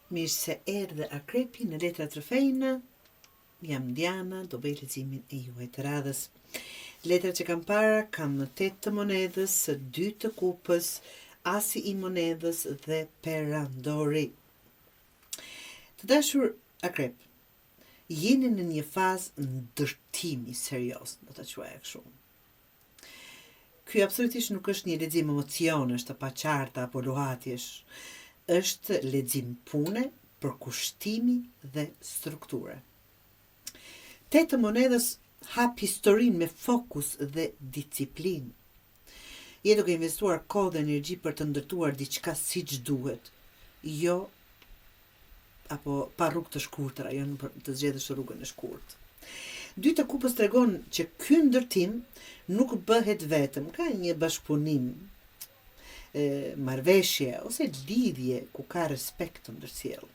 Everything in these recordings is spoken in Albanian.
Mirë se erdhe Akrepi në Letra Trofejnë. Jam Diana, do bëj leximin e juaj të radhës. Letra që kam para kam 8 të monedhës, 2 të kupës, asi i monedhës dhe perandori. Të dashur Akrep, jeni në një fazë ndërtimi serios, do të quaj kështu. Ky absolutisht nuk është një lexim emocionesh të paqarta apo luhatjesh. Është lexim pune, përkushtimi dhe strukture. 8 të monedhës hap historinë me fokus dhe disiplinë. Je duke investuar kohë dhe energji për të ndërtuar diçka siç duhet, jo apo pa rrugë të shkurtra, jo të zgjedhësh rrugën e shkurtë. 2 të kupës tregon që ky ndërtim nuk bëhet vetëm, ka një bashkëpunim, marrëveshje ose lidhje ku ka respekt të ndërsjellë.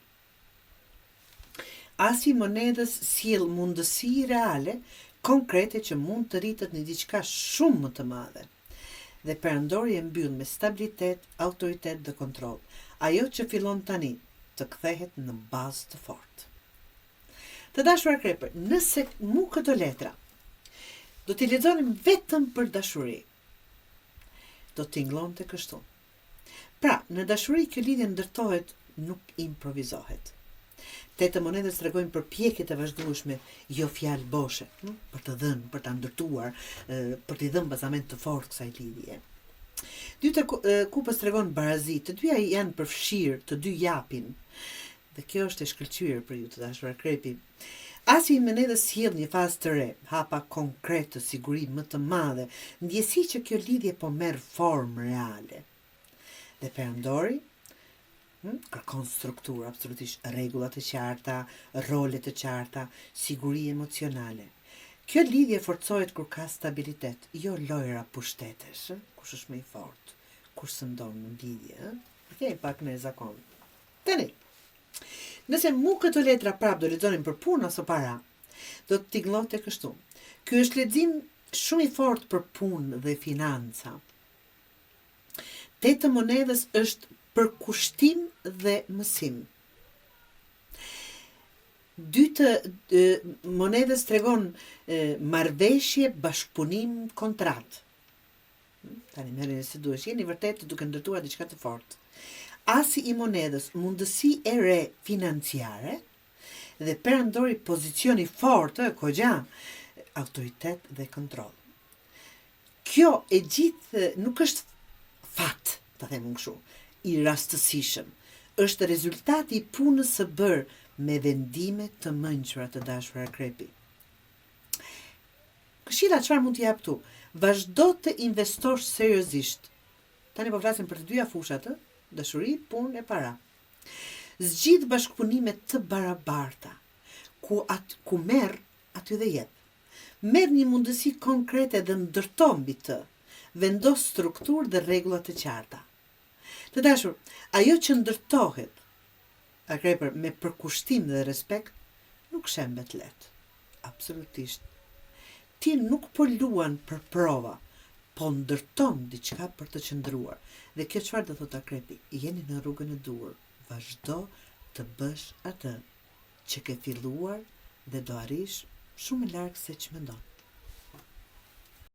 Asi i monedhës sjell mundësi reale, konkrete që mund të rritet në diçka shumë më të madhe. Dhe perandori e mbyll me stabilitet, autoritet dhe kontroll. Ajo që fillon tani të kthehet në bazë të fortë. Të dashur Akrepër, nëse mu këto letra do t'i lexonim vetëm për dashuri, do t'inglonte kështu. Pra, në dashuri kjo lidhje ndërtohet, nuk improvizohet. 8 të monedhës tregojnë përpjekjet e vazhdueshme, jo fjalë boshe, për të dhënë, për ta ndërtuar, për t'i dhënë bazament të fortë kësaj lidhje. 2 të kupës tregon barazi, të dyja janë përfshirë, të dy japin. Dhe kjo është e shkëlqyer për ju të dashur Akrepi. Asi i monedhës sjell një fazë të re, hapa konkrete, siguri më të madhe, ndjesi që kjo lidhje po merr formë reale. Dhe perandori kërkon strukturë, absolutisht rregulla të qarta, role të qarta, siguri emocionale. Kjo lidhje forcohet kur ka stabilitet, jo lojra pushtetesh, kush është më i fortë, kush sëndon në lidhje, kthej pak në zakon. Tani, nëse mu këto letra prap do lexonin për punë ose para, do të tingëllonte kështu. Ky është lexim shumë i fortë për punë dhe financa. 8 të monedhës është përkushtim dhe mësim. 2 të monedhës tregon marrëveshje, bashkëpunim, kontratë. Tani merreni si duhesh, jeni vërtet duke ndërtuar diçka të fortë. Asi i monedhës, mundësi e re financiare, dhe perandori pozicioni fortë, kogja, autoritet dhe kontroll. Kjo e gjithë nuk është fat, ta them kështu, i rastësishëm. Është rezultati i punës së bërë me vendime të mençura të dashur Akrepi. Këshilla çfarë mund t'i jap tu? Vazhdo të investosh seriozisht. Tani po flasim për të dyja fushat, dashuri, punë e para. Zgjidh bashkëpunime të barabarta, ku merr, aty dhe jep. Merr një mundësi konkrete dhe ndërto mbi të. Vendos strukturë dhe rregulla të qarta. Të dashur, ajo që ndërtohet, Akrepër, me përkushtim dhe respekt, nuk shembet lehtë. Absolutisht. Ti nuk po luan për prova, po ndërton diçka për të qëndruar. Dhe kjo çfarë do thotë Akrepi? Jeni në rrugën e duhur. Vazhdo të bësh atë që ke filluar dhe do arrish shumë larg se ç'mendon.